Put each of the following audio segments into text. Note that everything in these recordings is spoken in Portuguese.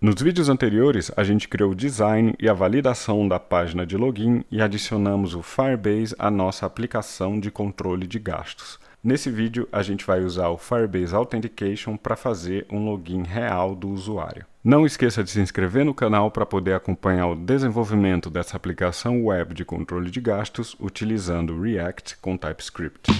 Nos vídeos anteriores, a gente criou o design e a validação da página de login e adicionamos o Firebase à nossa aplicação de controle de gastos. Nesse vídeo, a gente vai usar o Firebase Authentication para fazer um login real do usuário. Não esqueça de se inscrever no canal para poder acompanhar o desenvolvimento dessa aplicação web de controle de gastos utilizando React com TypeScript.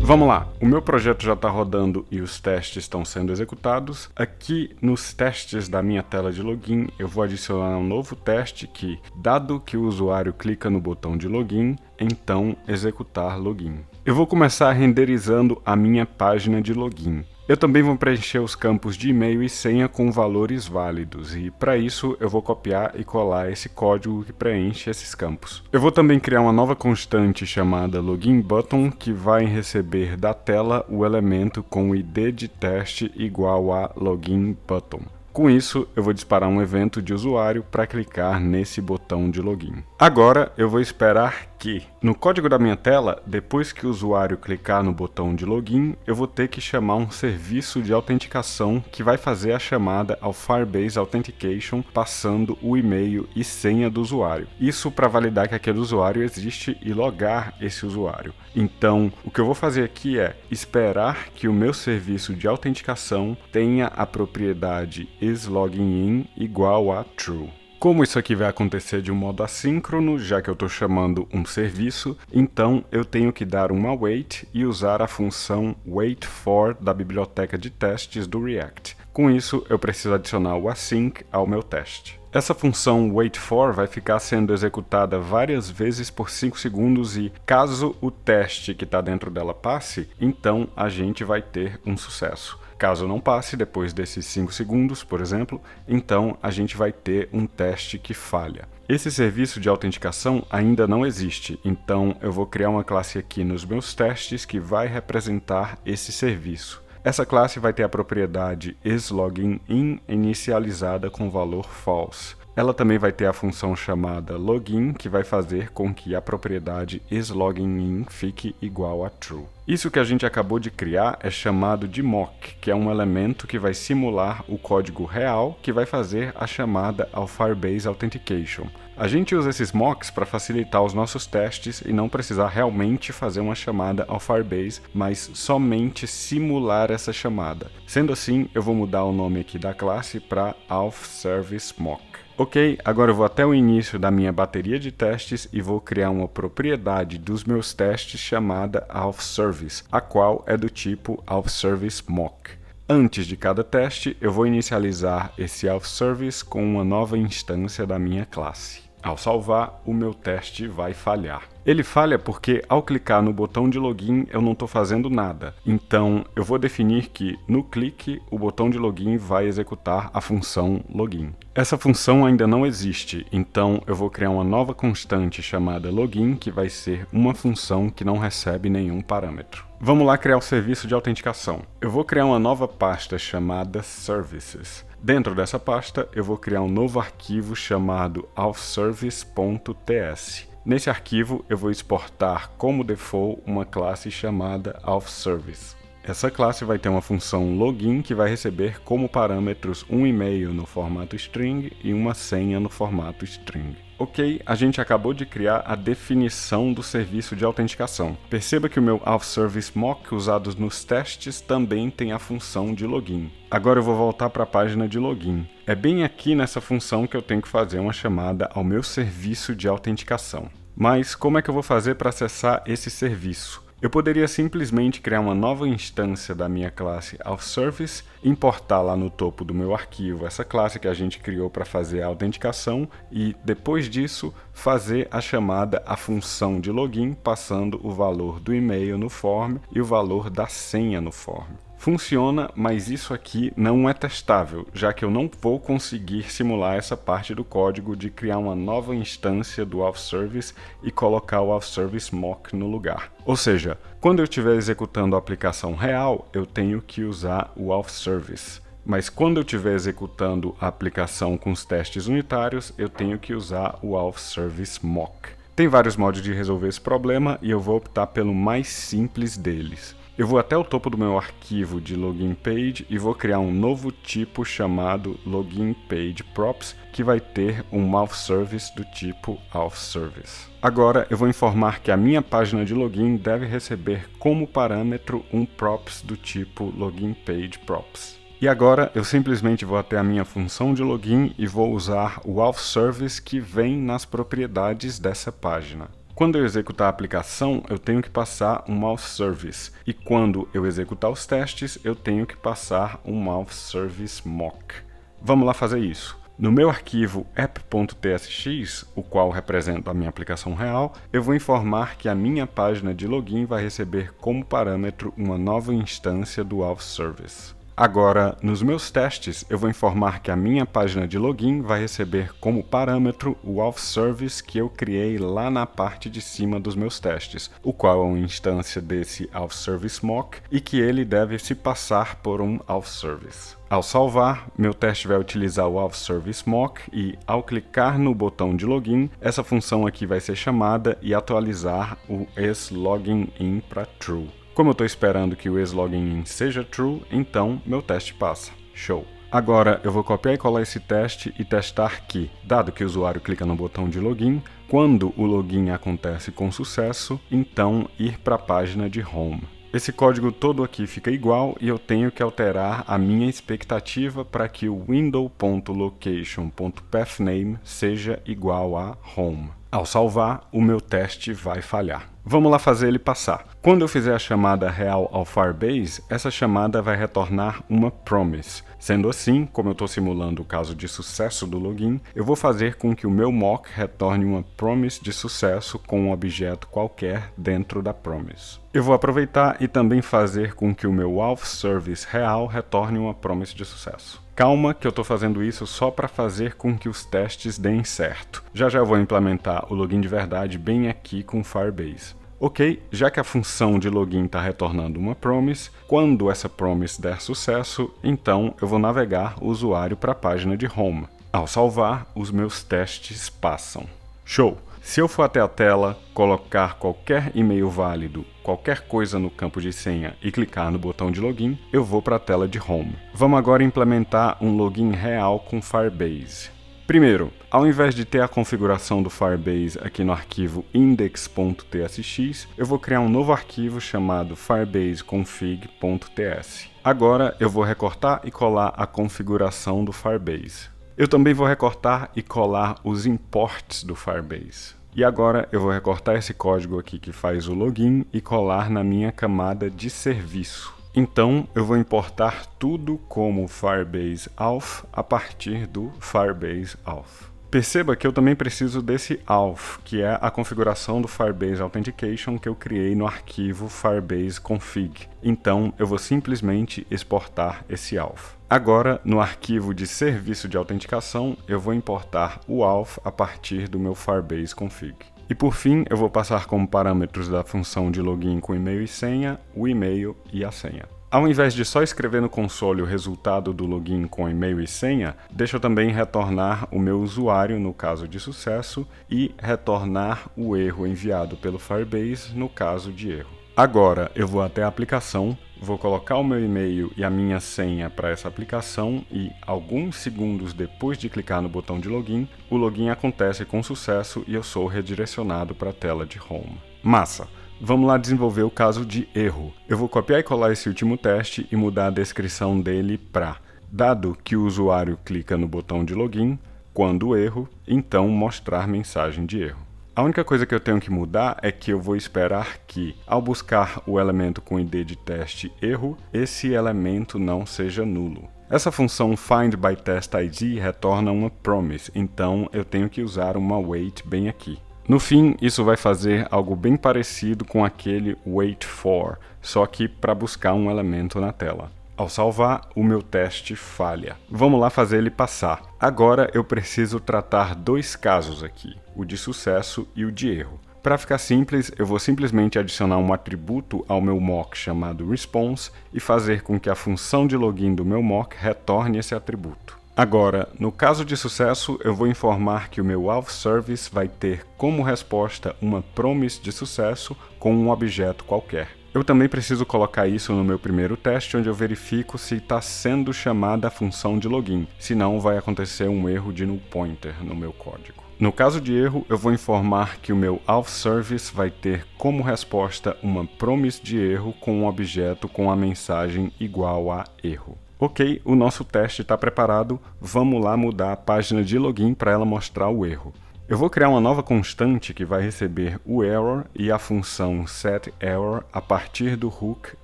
Vamos lá, o meu projeto já está rodando e os testes estão sendo executados. Aqui nos testes da minha tela de login, eu vou adicionar um novo teste que, dado que o usuário clica no botão de login, então executar login. Eu vou começar renderizando a minha página de login. Eu também vou preencher os campos de e-mail e senha com valores válidos e, para isso, eu vou copiar e colar esse código que preenche esses campos. Eu vou também criar uma nova constante chamada LoginButton que vai receber da tela o elemento com o ID de teste igual a LoginButton. Com isso, eu vou disparar um evento de usuário para clicar nesse botão de login. Agora, eu vou esperar que, no código da minha tela, depois que o usuário clicar no botão de login, eu vou ter que chamar um serviço de autenticação que vai fazer a chamada ao Firebase Authentication passando o e-mail e senha do usuário. Isso para validar que aquele usuário existe e logar esse usuário. Então, o que eu vou fazer aqui é esperar que o meu serviço de autenticação tenha a propriedade isLoginIn igual a true. Como isso aqui vai acontecer de um modo assíncrono, já que eu estou chamando um serviço, então eu tenho que dar uma await e usar a função waitFor da biblioteca de testes do React. Com isso, eu preciso adicionar o async ao meu teste. Essa função waitFor vai ficar sendo executada várias vezes por 5 segundos e, caso o teste que está dentro dela passe, então a gente vai ter um sucesso. Caso não passe, depois desses 5 segundos, por exemplo, então a gente vai ter um teste que falha. Esse serviço de autenticação ainda não existe, então eu vou criar uma classe aqui nos meus testes que vai representar esse serviço. Essa classe vai ter a propriedade isLoginIn inicializada com valor false. Ela também vai ter a função chamada login, que vai fazer com que a propriedade isLoginIn fique igual a true. Isso que a gente acabou de criar é chamado de mock, que é um elemento que vai simular o código real que vai fazer a chamada ao Firebase Authentication. A gente usa esses mocks para facilitar os nossos testes e não precisar realmente fazer uma chamada ao Firebase, mas somente simular essa chamada. Sendo assim, eu vou mudar o nome aqui da classe para AuthServiceMock. Ok, agora eu vou até o início da minha bateria de testes e vou criar uma propriedade dos meus testes chamada AuthService, a qual é do tipo AuthServiceMock. Antes de cada teste, eu vou inicializar esse AuthService com uma nova instância da minha classe. Ao salvar, o meu teste vai falhar. Ele falha porque, ao clicar no botão de login, eu não estou fazendo nada. Então, eu vou definir que, no clique, o botão de login vai executar a função login. Essa função ainda não existe, então eu vou criar uma nova constante chamada login, que vai ser uma função que não recebe nenhum parâmetro. Vamos lá criar o serviço de autenticação. Eu vou criar uma nova pasta chamada Services. Dentro dessa pasta, eu vou criar um novo arquivo chamado authservice.ts. Nesse arquivo, eu vou exportar como default uma classe chamada authService. Essa classe vai ter uma função login que vai receber como parâmetros um e-mail no formato string e uma senha no formato string. Ok, a gente acabou de criar a definição do serviço de autenticação. Perceba que o meu AuthServiceMock usado nos testes também tem a função de login. Agora eu vou voltar para a página de login. É bem aqui nessa função que eu tenho que fazer uma chamada ao meu serviço de autenticação. Mas como é que eu vou fazer para acessar esse serviço? Eu poderia simplesmente criar uma nova instância da minha classe AuthService, importar lá no topo do meu arquivo essa classe que a gente criou para fazer a autenticação e, depois disso, fazer a chamada à função de login, passando o valor do e-mail no form e o valor da senha no form. Funciona, mas isso aqui não é testável, já que eu não vou conseguir simular essa parte do código de criar uma nova instância do AuthService e colocar o AuthServiceMock no lugar. Ou seja, quando eu estiver executando a aplicação real, eu tenho que usar o AuthService. Mas quando eu estiver executando a aplicação com os testes unitários, eu tenho que usar o AuthServiceMock. Tem vários modos de resolver esse problema e eu vou optar pelo mais simples deles. Eu vou até o topo do meu arquivo de login page e vou criar um novo tipo chamado login page props, que vai ter um auth service do tipo auth service. Agora eu vou informar que a minha página de login deve receber como parâmetro um props do tipo login page props. E agora eu simplesmente vou até a minha função de login e vou usar o auth service que vem nas propriedades dessa página. Quando eu executar a aplicação, eu tenho que passar um auth service, e quando eu executar os testes, eu tenho que passar um auth service mock. Vamos lá fazer isso. No meu arquivo app.tsx, o qual representa a minha aplicação real, eu vou informar que a minha página de login vai receber como parâmetro uma nova instância do auth service. Agora, nos meus testes, eu vou informar que a minha página de login vai receber como parâmetro o auth service que eu criei lá na parte de cima dos meus testes, o qual é uma instância desse auth service mock e que ele deve se passar por um auth service. Ao salvar, meu teste vai utilizar o auth service mock e, ao clicar no botão de login, essa função aqui vai ser chamada e atualizar o isLoginIn para true. Como eu estou esperando que o isLoginIn seja true, então meu teste passa. Show! Agora eu vou copiar e colar esse teste e testar que, dado que o usuário clica no botão de login, quando o login acontece com sucesso, então ir para a página de home. Esse código todo aqui fica igual e eu tenho que alterar a minha expectativa para que o window.location.pathname seja igual a home. Ao salvar, o meu teste vai falhar. Vamos lá fazer ele passar. Quando eu fizer a chamada real ao Firebase, essa chamada vai retornar uma promise. Sendo assim, como eu estou simulando o caso de sucesso do login, eu vou fazer com que o meu mock retorne uma promise de sucesso com um objeto qualquer dentro da promise. Eu vou aproveitar e também fazer com que o meu auth service real retorne uma promise de sucesso. Calma que eu estou fazendo isso só para fazer com que os testes deem certo. Já eu vou implementar o login de verdade bem aqui com o Firebase. Ok, já que a função de login está retornando uma promise, quando essa promise der sucesso, então eu vou navegar o usuário para a página de home. Ao salvar, os meus testes passam. Show! Se eu for até a tela, colocar qualquer e-mail válido, qualquer coisa no campo de senha e clicar no botão de login, eu vou para a tela de home. Vamos agora implementar um login real com Firebase. Primeiro, ao invés de ter a configuração do Firebase aqui no arquivo index.tsx, eu vou criar um novo arquivo chamado firebaseconfig.ts. Agora eu vou recortar e colar a configuração do Firebase. Eu também vou recortar e colar os imports do Firebase. E agora eu vou recortar esse código aqui que faz o login e colar na minha camada de serviço. Então eu vou importar tudo como Firebase Auth a partir do Firebase Auth. Perceba que eu também preciso desse auth, que é a configuração do Firebase Authentication que eu criei no arquivo Firebase Config. Então, eu vou simplesmente exportar esse auth. Agora, no arquivo de serviço de autenticação, eu vou importar o auth a partir do meu Firebase Config. E por fim, eu vou passar como parâmetros da função de login com e-mail e senha, o e-mail e a senha. Ao invés de só escrever no console o resultado do login com e-mail e senha, deixa eu também retornar o meu usuário no caso de sucesso e retornar o erro enviado pelo Firebase no caso de erro. Agora eu vou até a aplicação, vou colocar o meu e-mail e a minha senha para essa aplicação e, alguns segundos depois de clicar no botão de login, o login acontece com sucesso e eu sou redirecionado para a tela de home. Massa! Vamos lá desenvolver o caso de erro. Eu vou copiar e colar esse último teste e mudar a descrição dele para: dado que o usuário clica no botão de login, quando erro, então mostrar mensagem de erro. A única coisa que eu tenho que mudar é que eu vou esperar que, ao buscar o elemento com ID de teste erro, esse elemento não seja nulo. Essa função findByTestID retorna uma promise, então eu tenho que usar uma wait bem aqui. No fim, isso vai fazer algo bem parecido com aquele wait for, só que para buscar um elemento na tela. Ao salvar, o meu teste falha. Vamos lá fazer ele passar. Agora eu preciso tratar dois casos aqui, o de sucesso e o de erro. Para ficar simples, eu vou simplesmente adicionar um atributo ao meu mock chamado response e fazer com que a função de login do meu mock retorne esse atributo. Agora, no caso de sucesso, eu vou informar que o meu auth service vai ter como resposta uma promise de sucesso com um objeto qualquer. Eu também preciso colocar isso no meu primeiro teste, onde eu verifico se está sendo chamada a função de login, senão vai acontecer um erro de null pointer no meu código. No caso de erro, eu vou informar que o meu auth service vai ter como resposta uma promise de erro com um objeto com a mensagem igual a erro. Ok, o nosso teste está preparado, vamos lá mudar a página de login para ela mostrar o erro. Eu vou criar uma nova constante que vai receber o error e a função setError a partir do hook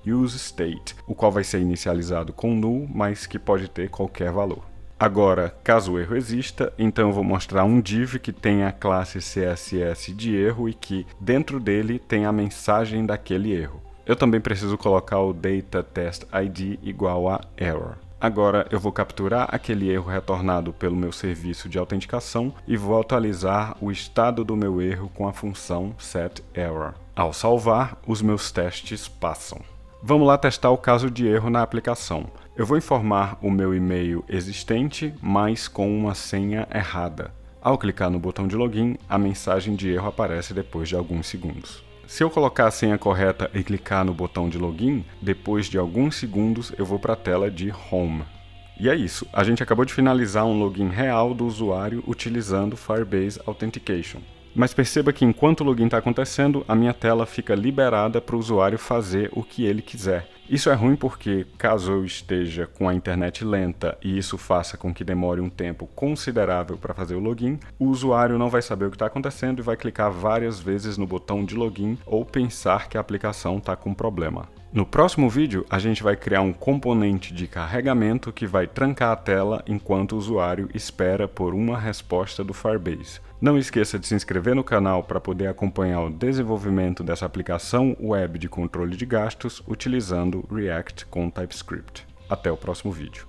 useState, o qual vai ser inicializado com null, mas que pode ter qualquer valor. Agora, caso o erro exista, então eu vou mostrar um div que tem a classe CSS de erro e que dentro dele tem a mensagem daquele erro. Eu também preciso colocar o data_test_id igual a error. Agora eu vou capturar aquele erro retornado pelo meu serviço de autenticação e vou atualizar o estado do meu erro com a função setError. Ao salvar, os meus testes passam. Vamos lá testar o caso de erro na aplicação. Eu vou informar o meu e-mail existente, mas com uma senha errada. Ao clicar no botão de login, a mensagem de erro aparece depois de alguns segundos. Se eu colocar a senha correta e clicar no botão de login, depois de alguns segundos eu vou para a tela de Home. E é isso, a gente acabou de finalizar um login real do usuário utilizando Firebase Authentication. Mas perceba que enquanto o login está acontecendo, a minha tela fica liberada para o usuário fazer o que ele quiser. Isso é ruim porque, caso eu esteja com a internet lenta e isso faça com que demore um tempo considerável para fazer o login, o usuário não vai saber o que está acontecendo e vai clicar várias vezes no botão de login ou pensar que a aplicação está com problema. No próximo vídeo, a gente vai criar um componente de carregamento que vai trancar a tela enquanto o usuário espera por uma resposta do Firebase. Não esqueça de se inscrever no canal para poder acompanhar o desenvolvimento dessa aplicação web de controle de gastos utilizando React com TypeScript. Até o próximo vídeo.